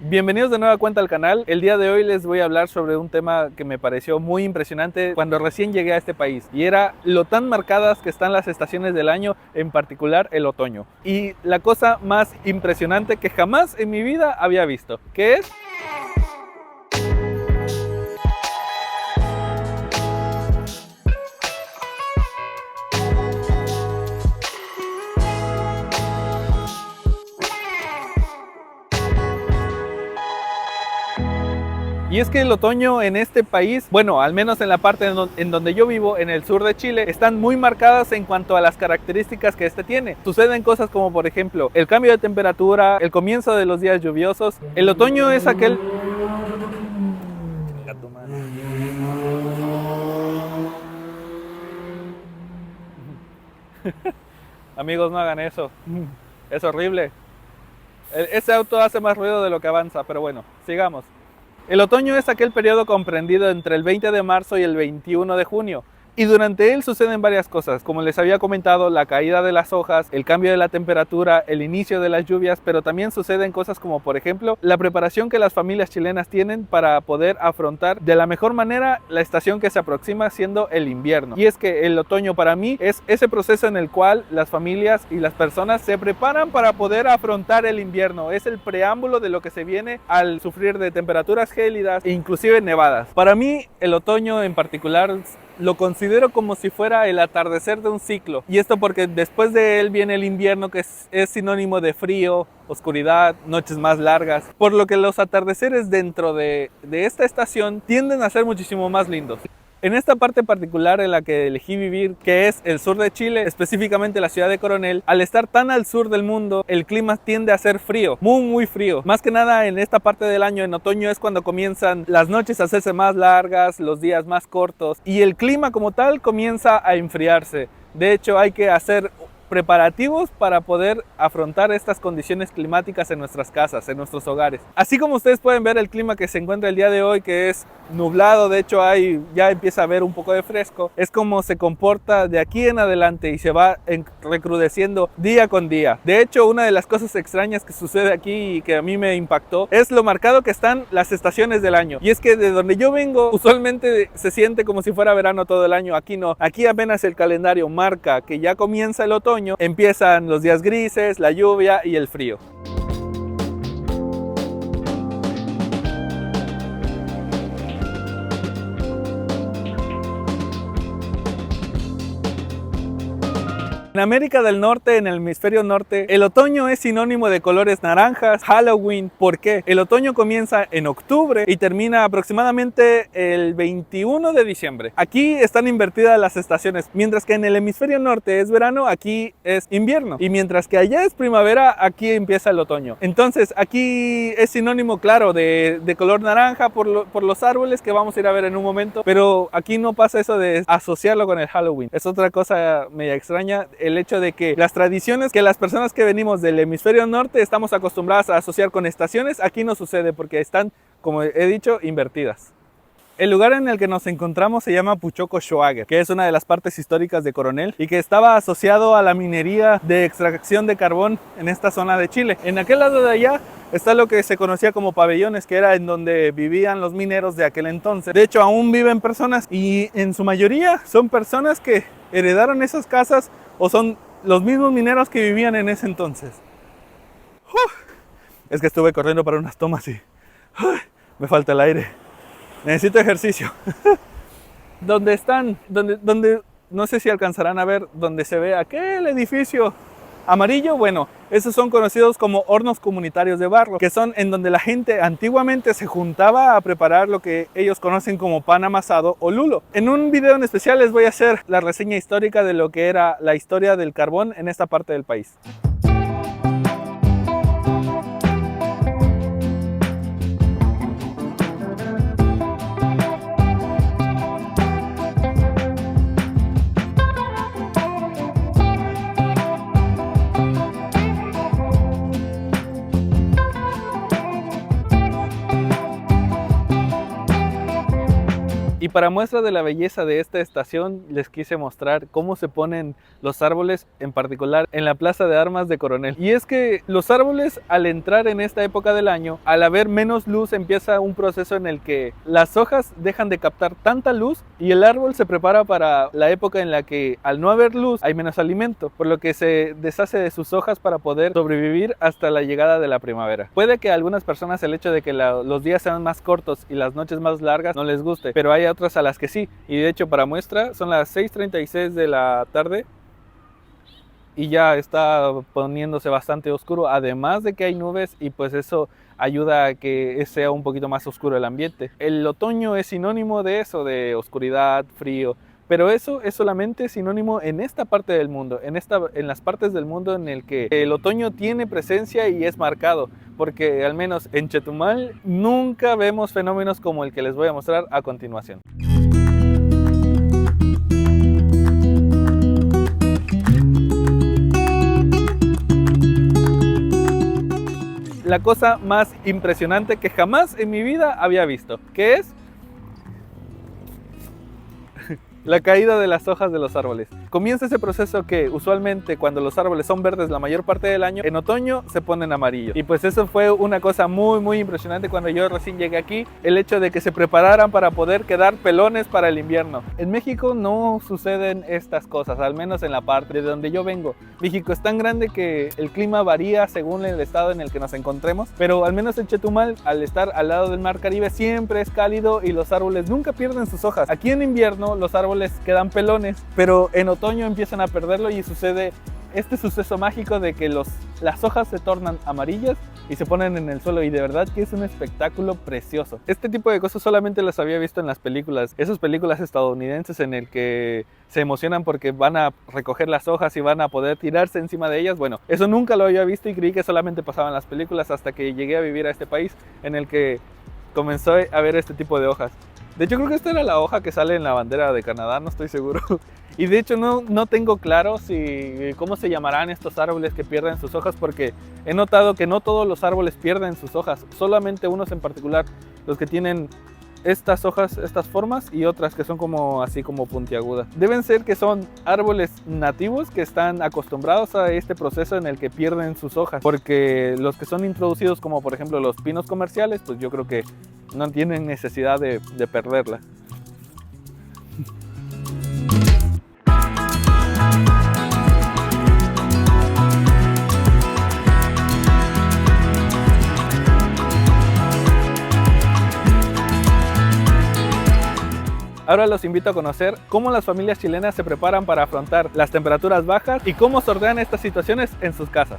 Bienvenidos de nueva cuenta al canal. El día de hoy les voy a hablar sobre un tema que me pareció muy impresionante cuando recién llegué a este país, y era lo tan marcadas que están las estaciones del año, en particular el otoño. Y la cosa más impresionante que jamás en mi vida había visto, que es... Y es que el otoño en este país, bueno, al menos en la parte en donde yo vivo, en el sur de Chile, están muy marcadas en cuanto a las características que este tiene. Suceden cosas como, por ejemplo, el cambio de temperatura, el comienzo de los días lluviosos. El otoño es aquel... Amigos, no hagan eso. Es horrible. Ese auto hace más ruido de lo que avanza, pero bueno, sigamos. El otoño es aquel periodo comprendido entre el 20 de marzo y el 21 de junio. Y durante él suceden varias cosas, como les había comentado, la caída de las hojas, el cambio de la temperatura, el inicio de las lluvias, pero también suceden cosas como, por ejemplo, la preparación que las familias chilenas tienen para poder afrontar de la mejor manera la estación que se aproxima, siendo el invierno. Y es que el otoño para mí es ese proceso en el cual las familias y las personas se preparan para poder afrontar el invierno. Es el preámbulo de lo que se viene al sufrir de temperaturas gélidas e inclusive nevadas. Para mí el otoño en particular lo considero como si fuera el atardecer de un ciclo, y esto porque después de él viene el invierno, que es sinónimo de frío, oscuridad, noches más largas, por lo que los atardeceres dentro de esta estación tienden a ser muchísimo más lindos. En esta parte particular en la que elegí vivir, que es el sur de Chile, específicamente la ciudad de Coronel, al estar tan al sur del mundo, el clima tiende a ser frío, muy frío. Más que nada en esta parte del año, en otoño, es cuando comienzan las noches a hacerse más largas, los días más cortos, y el clima como tal comienza a enfriarse. De hecho, hay que hacer preparativos para poder afrontar estas condiciones climáticas en nuestras casas, en nuestros hogares. Así como ustedes pueden ver el clima que se encuentra el día de hoy, que es nublado, de hecho ya empieza a haber un poco de fresco, es como se comporta de aquí en adelante y se va recrudeciendo día con día. De hecho, una de las cosas extrañas que sucede aquí y que a mí me impactó es lo marcado que están las estaciones del año. Y es que de donde yo vengo, usualmente se siente como si fuera verano todo el año. Aquí no, aquí apenas el calendario marca que ya comienza el otoño, empiezan los días grises, la lluvia y el frío. En América del Norte, en el hemisferio norte, el otoño es sinónimo de colores naranjas, Halloween. ¿Por qué? El otoño comienza en octubre y termina aproximadamente el 21 de diciembre. Aquí están invertidas las estaciones. Mientras que en el hemisferio norte es verano, aquí es invierno. Y mientras que allá es primavera, aquí empieza el otoño. Entonces, aquí es sinónimo, claro, de color naranja por los árboles que vamos a ir a ver en un momento. Pero aquí no pasa eso de asociarlo con el Halloween. Es otra cosa media extraña. El hecho de que las tradiciones que las personas que venimos del hemisferio norte estamos acostumbradas a asociar con estaciones, aquí no sucede porque están, como he dicho, invertidas. El lugar en el que nos encontramos se llama Puchoco Xoáguer, que es una de las partes históricas de Coronel y que estaba asociado a la minería de extracción de carbón en esta zona de Chile. En aquel lado de allá está lo que se conocía como pabellones, que era en donde vivían los mineros de aquel entonces. De hecho, aún viven personas y en su mayoría son personas que heredaron esas casas o son los mismos mineros que vivían en ese entonces. Es que estuve corriendo para unas tomas y me falta el aire. Necesito ejercicio. Donde no sé si alcanzarán a ver, donde se ve aquel edificio amarillo, bueno, esos son conocidos como hornos comunitarios de barro, que son en donde la gente antiguamente se juntaba a preparar lo que ellos conocen como pan amasado o lulo. En un video en especial les voy a hacer la reseña histórica de lo que era la historia del carbón en esta parte del país. Y para muestra de la belleza de esta estación, les quise mostrar cómo se ponen los árboles, en particular en la Plaza de Armas de Coronel. Y es que los árboles, al entrar en esta época del año, al haber menos luz, empieza un proceso en el que las hojas dejan de captar tanta luz y el árbol se prepara para la época en la que, al no haber luz, hay menos alimento, por lo que se deshace de sus hojas para poder sobrevivir hasta la llegada de la primavera. Puede que a algunas personas el hecho de que los días sean más cortos y las noches más largas no les guste, pero hay otras a las que sí. Y de hecho, para muestra, son las 6:36 de la tarde y ya está poniéndose bastante oscuro, además de que hay nubes, y pues eso ayuda a que sea un poquito más oscuro el ambiente. El otoño es sinónimo de eso, de oscuridad, frío, pero eso es solamente sinónimo en esta parte del mundo, en las partes del mundo en el que el otoño tiene presencia y es marcado, porque al menos en Chetumal nunca vemos fenómenos como el que les voy a mostrar a continuación. La cosa más impresionante que jamás en mi vida había visto, que es la caída de las hojas de los árboles. Comienza ese proceso que usualmente cuando los árboles son verdes la mayor parte del año, en otoño se ponen amarillos. Y pues eso fue una cosa muy impresionante cuando yo recién llegué aquí, el hecho de que se prepararan para poder quedar pelones para el invierno. En México no suceden estas cosas, al menos en la parte de donde yo vengo. México es tan grande que el clima varía según el estado en el que nos encontremos, pero al menos en Chetumal, al estar al lado del mar Caribe, siempre es cálido y los árboles nunca pierden sus hojas. Aquí en invierno los árboles quedan pelones, pero en otoño empiezan a perderlo y sucede este suceso mágico de que las hojas se tornan amarillas y se ponen en el suelo, y de verdad que es un espectáculo precioso. Este tipo de cosas solamente las había visto en las películas, esas películas estadounidenses en el que se emocionan porque van a recoger las hojas y van a poder tirarse encima de ellas. Bueno, eso nunca lo había visto y creí que solamente pasaba en las películas hasta que llegué a vivir a este país en el que comenzó a ver este tipo de hojas. De hecho, creo que esta era la hoja que sale en la bandera de Canadá, no estoy seguro. Y de hecho no tengo claro cómo se llamarán estos árboles que pierden sus hojas, porque he notado que no todos los árboles pierden sus hojas, solamente unos en particular, los que tienen estas hojas, estas formas, y otras que son así como puntiagudas. Deben ser que son árboles nativos que están acostumbrados a este proceso en el que pierden sus hojas, porque los que son introducidos, como por ejemplo los pinos comerciales, pues yo creo que no tienen necesidad de perderla. Ahora los invito a conocer cómo las familias chilenas se preparan para afrontar las temperaturas bajas y cómo sortean estas situaciones en sus casas.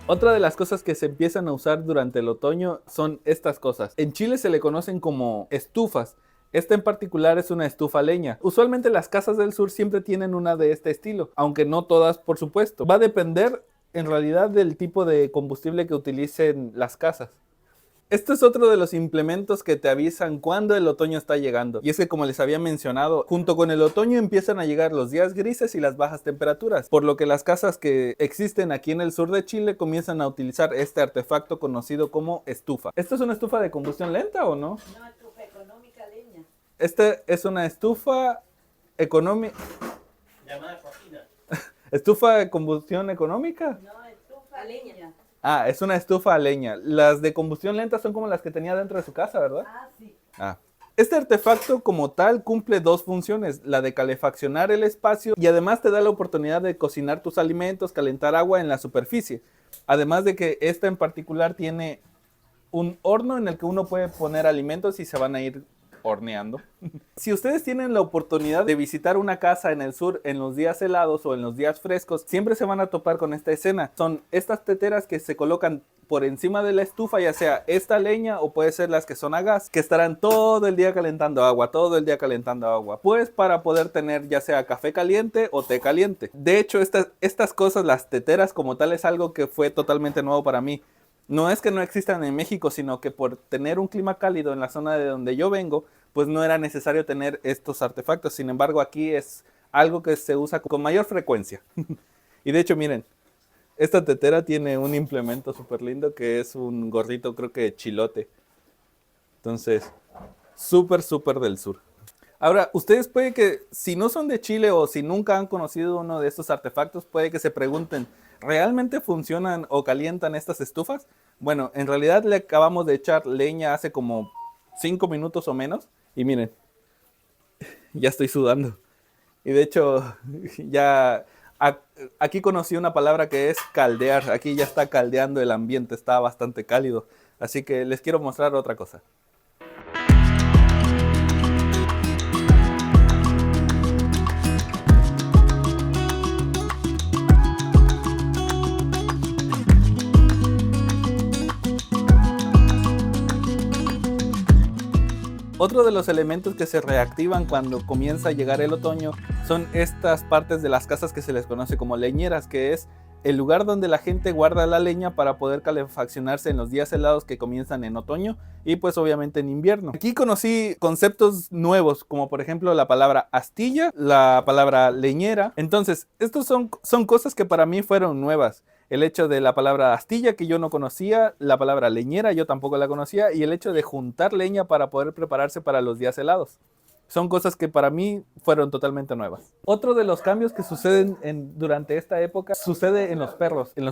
Otra de las cosas que se empiezan a usar durante el otoño son estas cosas. En Chile se le conocen como estufas. Esta en particular es una estufa a leña. Usualmente las casas del sur siempre tienen una de este estilo, aunque no todas, por supuesto. Va a depender en realidad del tipo de combustible que utilicen las casas. Esto es otro de los implementos que te avisan cuando el otoño está llegando. Y es que, como les había mencionado, junto con el otoño empiezan a llegar los días grises y las bajas temperaturas, por lo que las casas que existen aquí en el sur de Chile comienzan a utilizar este artefacto conocido como estufa. ¿Esto es una estufa de combustión lenta o no? No, estufa económica leña. Esta es una estufa económica. Llamada cocina. ¿Estufa de combustión económica? No, estufa leña. Ah, es una estufa a leña. Las de combustión lenta son como las que tenía dentro de su casa, ¿verdad? Ah, sí. Ah. Este artefacto como tal cumple dos funciones, la de calefaccionar el espacio y además te da la oportunidad de cocinar tus alimentos, calentar agua en la superficie. Además de que esta en particular tiene un horno en el que uno puede poner alimentos y se van a ir horneando. Si ustedes tienen la oportunidad de visitar una casa en el sur en los días helados o en los días frescos, siempre se van a topar con esta escena. Son estas teteras que se colocan por encima de la estufa, ya sea esta leña o puede ser las que son a gas, que estarán todo el día calentando agua, pues para poder tener ya sea café caliente o té caliente. De hecho, estas cosas, las teteras como tal, es algo que fue totalmente nuevo para mí. No es que no existan en México, sino que por tener un clima cálido en la zona de donde yo vengo, pues no era necesario tener estos artefactos. Sin embargo, aquí es algo que se usa con mayor frecuencia. Y de hecho, miren, esta tetera tiene un implemento súper lindo que es un gorrito, creo que de chilote. Entonces, súper del sur. Ahora, ustedes puede que, si no son de Chile o si nunca han conocido uno de estos artefactos, puede que se pregunten, ¿realmente funcionan o calientan estas estufas? Bueno, en realidad le acabamos de echar leña hace como 5 minutos o menos. Y miren, ya estoy sudando. Y de hecho, ya aquí conocí una palabra que es caldear. Aquí ya está caldeando el ambiente, está bastante cálido. Así que les quiero mostrar otra cosa. Otro de los elementos que se reactivan cuando comienza a llegar el otoño son estas partes de las casas que se les conoce como leñeras, que es el lugar donde la gente guarda la leña para poder calefaccionarse en los días helados que comienzan en otoño y pues obviamente en invierno. Aquí conocí conceptos nuevos, como por ejemplo la palabra astilla, la palabra leñera. Entonces, estos son cosas que para mí fueron nuevas. El hecho de la palabra astilla, que yo no conocía, la palabra leñera yo tampoco la conocía, y el hecho de juntar leña para poder prepararse para los días helados. Son cosas que para mí fueron totalmente nuevas. Otro de los cambios que suceden durante esta época sucede en los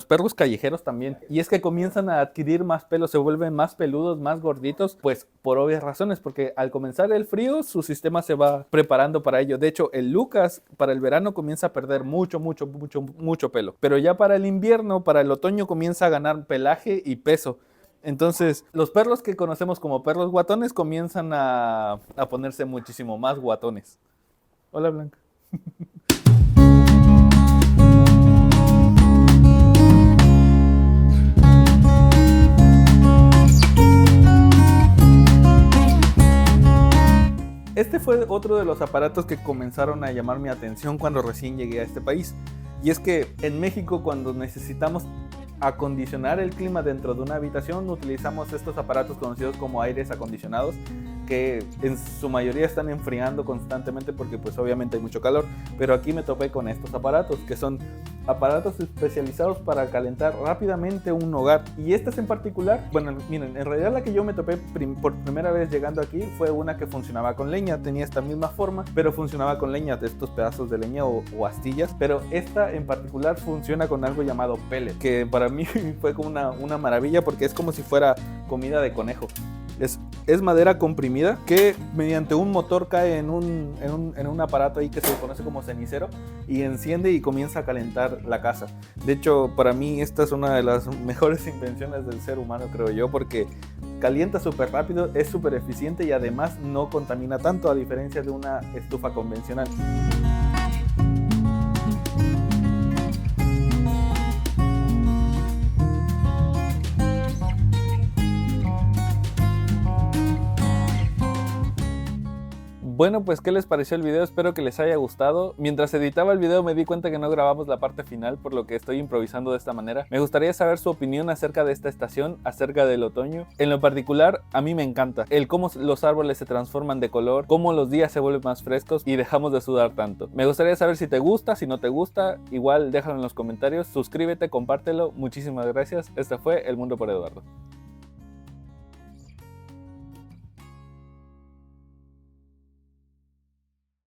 perros callejeros también. Y es que comienzan a adquirir más pelo, se vuelven más peludos, más gorditos, pues por obvias razones, porque al comenzar el frío su sistema se va preparando para ello. De hecho, el Lucas para el verano comienza a perder mucho pelo. Pero ya para el invierno, para el otoño comienza a ganar pelaje y peso. Entonces, los perros que conocemos como perros guatones comienzan a ponerse muchísimo más guatones. Hola, Blanca. Este fue otro de los aparatos que comenzaron a llamar mi atención cuando recién llegué a este país. Y es que en México, cuando necesitamos acondicionar el clima dentro de una habitación, utilizamos estos aparatos conocidos como aires acondicionados, que en su mayoría están enfriando constantemente porque pues obviamente hay mucho calor. Pero aquí me topé con estos aparatos, que son aparatos especializados para calentar rápidamente un hogar. Y estas en particular, bueno, miren, en realidad la que yo me topé por primera vez llegando aquí fue una que funcionaba con leña, tenía esta misma forma, pero funcionaba con leña, de estos pedazos de leña o astillas. Pero esta en particular funciona con algo llamado pellet, que para mí fue como una maravilla, porque es como si fuera comida de conejo. Es madera comprimida que mediante un motor cae en un aparato ahí que se conoce como cenicero y enciende y comienza a calentar la casa. De hecho, para mí esta es una de las mejores invenciones del ser humano, creo yo, porque calienta súper rápido, es súper eficiente y además no contamina tanto, a diferencia de una estufa convencional. Bueno, pues ¿qué les pareció el video? Espero que les haya gustado. Mientras editaba el video me di cuenta que no grabamos la parte final, por lo que estoy improvisando de esta manera. Me gustaría saber su opinión acerca de esta estación, acerca del otoño. En lo particular, a mí me encanta el cómo los árboles se transforman de color, cómo los días se vuelven más frescos y dejamos de sudar tanto. Me gustaría saber si te gusta, si no te gusta, igual déjalo en los comentarios, suscríbete, compártelo. Muchísimas gracias. Este fue El Mundo por Eduardo.